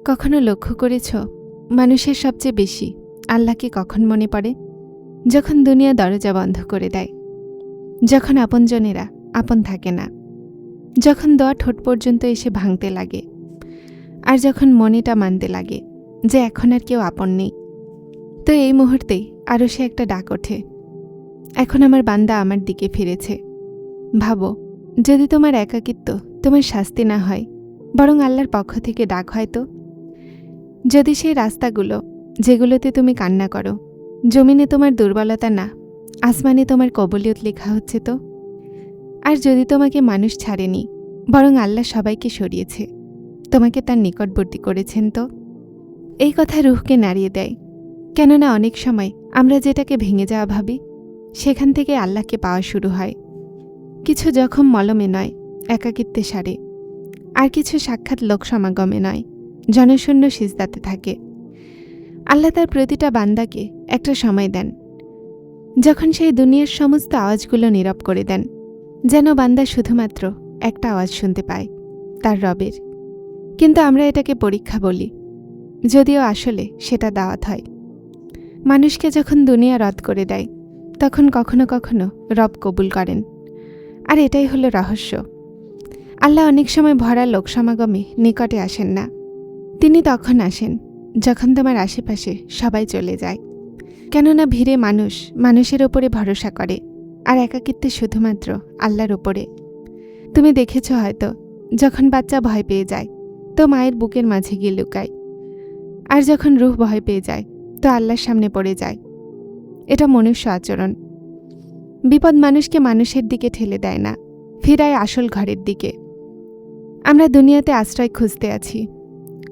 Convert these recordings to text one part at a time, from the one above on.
কখনো লক্ষ্য করেছ মানুষের সবচেয়ে বেশি আল্লাহকে কখন মনে পড়ে? যখন দুনিয়া দরজা বন্ধ করে দেয়, যখন আপনজনেরা আপন থাকে না, যখন দোয়া ঠোঁট পর্যন্ত এসে ভাঙতে লাগে, আর যখন মনেটা মানতে লাগে যে এখন আর কেউ আপন নেই। তো এই মুহূর্তেই আরও সে একটা ডাক ওঠে, এখন আমার বান্দা আমার দিকে ফিরেছে। ভাবো, যদি তোমার একাকিত্ব তোমার শাস্তি না হয়, বরং আল্লাহর পক্ষ থেকে ডাক হয় তো? যদি সেই রাস্তাগুলো যেগুলোতে তুমি কান্না করো জমিনে তোমার দুর্বলতা না, আসমানে তোমার কবুলিয়ত লেখা হচ্ছে তো? আর যদি তোমাকে মানুষ ছাড়েনি, বরং আল্লাহ সবাইকে সরিয়েছে, তোমাকে তার নিকটবর্তী করেছেন তো? এই কথা রুহকে নাড়িয়ে দেয়। কেননা অনেক সময় আমরা যেটাকে ভেঙে যাওয়া ভাবি, সেখান থেকে আল্লাহকে পাওয়া শুরু হয়। কিছু জখম মলমে নয়, একাকিত্বে সারে, আর কিছু সাক্ষাৎ লোক সমাগমে নয়, জনশূন্য সিজদাতে থাকে। আল্লাহ তার প্রতিটা বান্দাকে একটা সময় দেন, যখন সেই দুনিয়ার সমস্ত আওয়াজগুলো নীরব করে দেন, যেন বান্দা শুধুমাত্র একটা আওয়াজ শুনতে পায়, তার রবের। কিন্তু আমরা এটাকে পরীক্ষা বলি, যদিও আসলে সেটা দাওয়াত হয়। মানুষকে যখন দুনিয়া রদ করে দেয়, তখন কখনো কখনো রব কবুল করেন। আর এটাই হলো রহস্য। আল্লাহ অনেক সময় ভরা লোক সমাগমে নিকটে আসেন না। তিনি তখন আসেন যখন তোমার আশেপাশে সবাই চলে যায়। কেননা ভিড়ে মানুষ মানুষের ওপরে ভরসা করে, আর একাকিত্বে শুধুমাত্র আল্লাহর ওপরে। তুমি দেখেছ হয়তো, যখন বাচ্চা ভয় পেয়ে যায় তো মায়ের বুকের মাঝে গিয়ে লুকায়, আর যখন রূহ ভয় পেয়ে যায় তো আল্লাহর সামনে পড়ে যায়। এটা মনুষ্য আচরণ। বিপদ মানুষকে মানুষের দিকে ঠেলে দেয় না, ফিরায় আসল ঘরের দিকে। আমরা দুনিয়াতে আশ্রয় খুঁজতে আছি,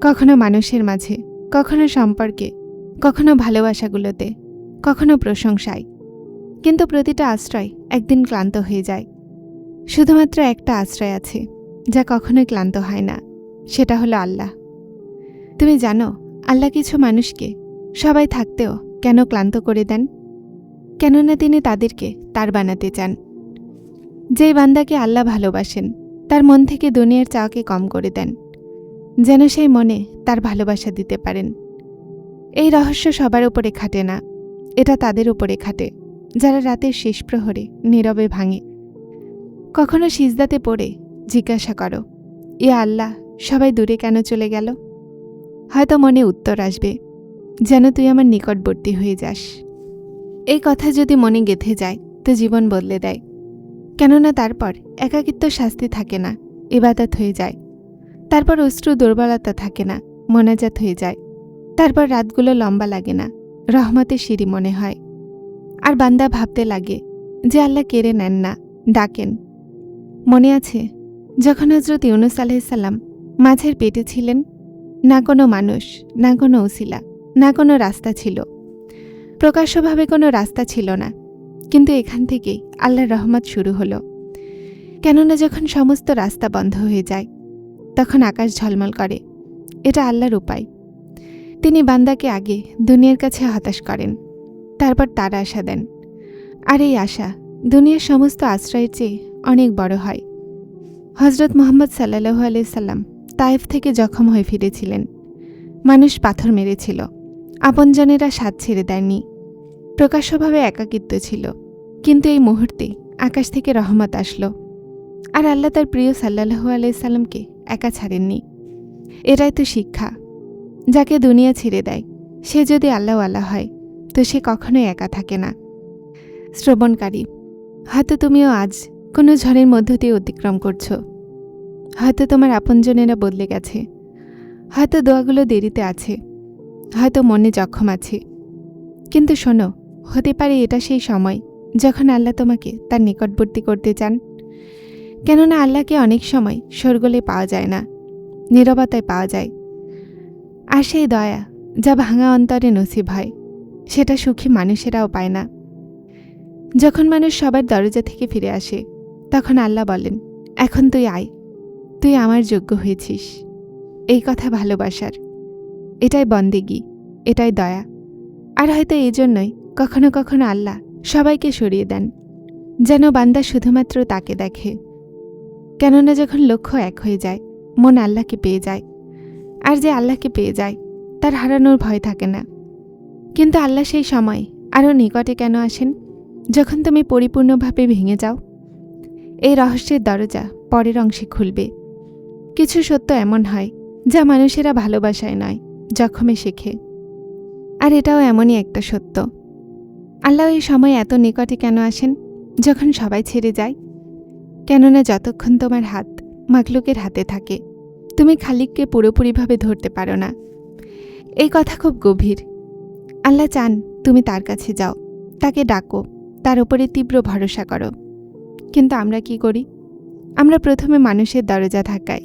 কখনো মানুষের মাঝে, কখনো সম্পর্কে, কখনো ভালোবাসাগুলোতে, কখনো প্রশংসায়। কিন্তু প্রতিটা আশ্রয় একদিন ক্লান্ত হয়ে যায়। শুধুমাত্র একটা আশ্রয় আছে যা কখনোই ক্লান্ত হয় না, সেটা হলো আল্লাহ। তুমি জানো আল্লাহ কিছু মানুষকে সবাই থাকতেও কেন ক্লান্ত করে দেন? কেননা তিনি তাদেরকে তার বানাতে চান। যেই বান্দাকে আল্লাহ ভালোবাসেন, তার মন থেকে দুনিয়ার চাওয়াকে কম করে দেন, যেন সেই মনে তার ভালোবাসা দিতে পারেন। এই রহস্য সবার উপরে খাটে না, এটা তাদের উপরে খাটে যারা রাতের শেষ প্রহরে নীরবে ভাঙে। কখনো সিজদাতে পড়ে জিজ্ঞাসা করো, ইয়া আল্লাহ, সবাই দূরে কেন চলে গেল? হয়তো মনে উত্তর আসবে, যেন তুই আমার নিকটবর্তী হয়ে যাস। এই কথা যদি মনে গেঁথে যায় তো জীবন বদলে দেয়। কেননা তারপর একাকিত্ব শাস্তি থাকে না, ইবাদত হয়ে যায়। তারপর অশ্রু দুর্বলতা থাকে না, মোনাজাত হয়ে যায়। তারপর রাতগুলো লম্বা লাগে না, রহমতের সিঁড়ি মনে হয়। আর বান্দা ভাবতে লাগে যে আল্লাহ কেড়ে নেন না, ডাকেন। মনে আছে যখন হজরত ইউনুস আলাইহিসসালাম মাছের পেটে ছিলেন? না কোনো মানুষ, না কোনো উসিলা, না কোনো রাস্তা ছিল। প্রকাশ্যভাবে কোনো রাস্তা ছিল না, কিন্তু এখান থেকেই আল্লাহর রহমত শুরু হলো। কেননা যখন সমস্ত রাস্তা বন্ধ হয়ে যায়, তখন আকাশ ঝলমল করে। এটা আল্লাহর উপায়। তিনি বান্দাকে আগে দুনিয়ার কাছে হতাশ করেন, তারপর তার আশা দেন। আর এই আশা দুনিয়ার সমস্ত আশ্রয়ের চেয়ে অনেক বড় হয়। হজরত মুহাম্মদ সাল্লাল্লাহু আলাইহি সাল্লাম তায়েফ থেকে জখম হয়ে ফিরেছিলেন। মানুষ পাথর মেরেছিল, আপনজনেরা সাথ ছেড়ে দেয়নি। প্রকাশ্যভাবে একাকিত্ব ছিল, কিন্তু এই মুহূর্তে আকাশ থেকে রহমত আসলো। আর আল্লাহ তার প্রিয় সাল্লাল্লাহু আলাইহি সাল্লামকে একা ছাড়েননি। এটাই তো শিক্ষা। যাকে দুনিয়া ছেড়ে দেয়, সে যদি আল্লাহওয়ালা হয় তো সে কখনোই একা থাকে না। শ্রবণকারী, হয়তো তুমিও আজ কোনো ঝড়ের মধ্য দিয়ে অতিক্রম করছো। হয়তো তোমার আপনজনেরা বদলে গেছে, হয়তো দোয়াগুলো দেরিতে আছে, হয়তো মনে জখম আছে। কিন্তু শোনো, হতে পারে এটা সেই সময় যখন আল্লাহ তোমাকে তার নিকটবর্তী করতে চান। কেননা আল্লাহকে অনেক সময় শোরগোলে পাওয়া যায় না, নীরবতায় পাওয়া যায়। আর সেই দয়া যা ভাঙা অন্তরে নসিব হয়, সেটা সুখী মানুষেরাও পায় না। যখন মানুষ সবার দরজা থেকে ফিরে আসে, তখন আল্লাহ বলেন, এখন তুই আয়, তুই আমার যোগ্য হয়েছিস। এই কথা ভালোবাসার, এটাই বন্দেগী, এটাই দয়া। আর হয়তো এই জন্যই কখনো কখনো আল্লাহ সবাইকে সরিয়ে দেন, যেন বান্দা শুধুমাত্র তাকে দেখে। কেননা যখন লক্ষ্য এক হয়ে যায়, মন আল্লাহকে পেয়ে যায়, আর যে আল্লাহকে পেয়ে যায় তার হারানোর ভয় থাকে না। কিন্তু আল্লাহ সেই সময় আরও নিকটে কেন আসেন? যখন তুমি পরিপূর্ণভাবে ভেঙে যাও। এই রহস্যের দরজা পরের অংশে খুলবে। কিছু সত্য এমন হয় যা মানুষেরা ভালোবাসায় নয়, জখমে শেখে। আর এটাও এমনই একটা সত্য। আল্লাহ এই সময় এত নিকটে কেন আসেন যখন সবাই ছেড়ে যায়? কেননা যতক্ষণ তোমার হাত মাখলুকের হাতে থাকে, তুমি খালিককে পুরোপুরিভাবে ধরতে পারো না। এই কথা খুব গভীর। আল্লাহ চান তুমি তার কাছে যাও, তাকে ডাকো, তার উপরে তীব্র ভরসা করো। কিন্তু আমরা কি করি? আমরা প্রথমে মানুষের দরজা ধাক্কাই,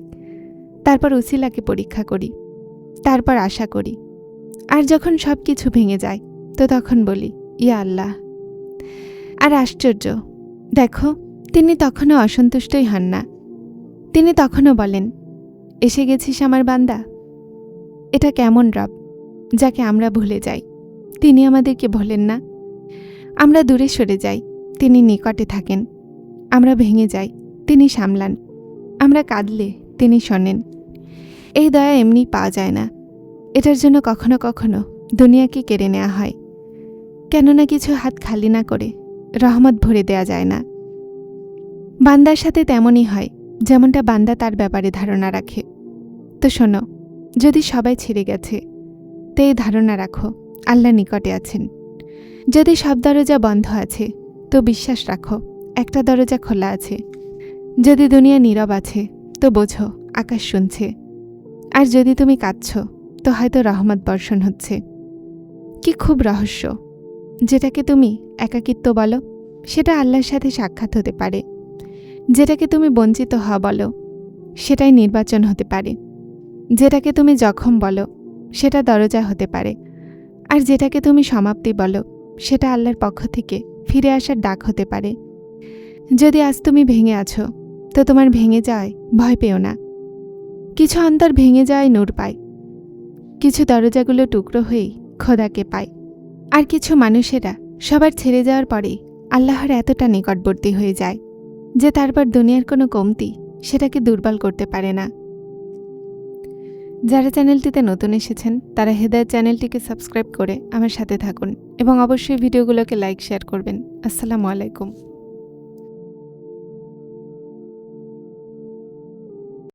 তারপর উসিলাকে পরীক্ষা করি, তারপর আশা করি। আর যখন সব কিছু ভেঙে যায় তো তখন বলি, ইয়া আল্লাহ। আর আশ্চর্য, দেখো, তিনি তখনও অসন্তুষ্টই হন না। তিনি তখনও বলেন, এসে গেছিস আমার বান্দা। এটা কেমন রব, যাকে আমরা ভুলে যাই, তিনি আমাদেরকে ভোলেন না। আমরা দূরে সরে যাই, তিনি নিকটে থাকেন। আমরা ভেঙে যাই, তিনি সামলান। আমরা কাঁদলে তিনি শোনেন। এই দয়া এমনি পাওয়া যায় না। এটার জন্য কখনো কখনো দুনিয়াকে কেড়ে নেওয়া হয়। কেননা কিছু হাত খালি না করে রহমত ভরে দেয়া যায় না। বান্দার সাথে তেমনই হয় যেমনটা বান্দা তার ব্যাপারে ধারণা রাখে। তো শোনো, যদি সবাই ছেড়ে গেছে তো এই ধারণা রাখো, আল্লাহ নিকটে আছেন। যদি সব দরজা বন্ধ আছে তো বিশ্বাস রাখো, একটা দরজা খোলা আছে। যদি দুনিয়া নীরব আছে তো বোঝো আকাশ শুনছে। আর যদি তুমি কাঁদছ তো হয়তো রহমত বর্ষণ হচ্ছে। কি খুব রহস্য! যেটাকে তুমি একাকিত্ব বলো, সেটা আল্লাহর সাথে সাক্ষাৎ হতে পারে। যেটাকে তুমি বঞ্চিত হওয়া বলো, সেটাই নির্বাচন হতে পারে। যেটাকে তুমি জখম বলো, সেটা দরজা হতে পারে। আর যেটাকে তুমি সমাপ্তি বলো, সেটা আল্লাহর পক্ষ থেকে ফিরে আসার ডাক হতে পারে। যদি আজ তুমি ভেঙে আছো তো তোমার ভেঙে যাওয়ায় ভয় পেও না। কিছু অন্তর ভেঙে যাওয়ায় নূর পায়, কিছু দরজাগুলো টুকরো হয়েই খোদাকে পায়। আর কিছু মানুষেরা সবার ছেড়ে যাওয়ার পরেই আল্লাহর এতটা নিকটবর্তী হয়ে যায় যে তারপর দুনিয়ার কোনো কমতি সেটাকে দুর্বল করতে পারে না। যারা চ্যানেলটিতে নতুন এসেছেন তারা হেদায়েত চ্যানেলটিকে সাবস্ক্রাইব করে আমার সাথে থাকুন এবং অবশ্যই ভিডিওগুলোকে লাইক শেয়ার করবেন। আসসালামু আলাইকুম।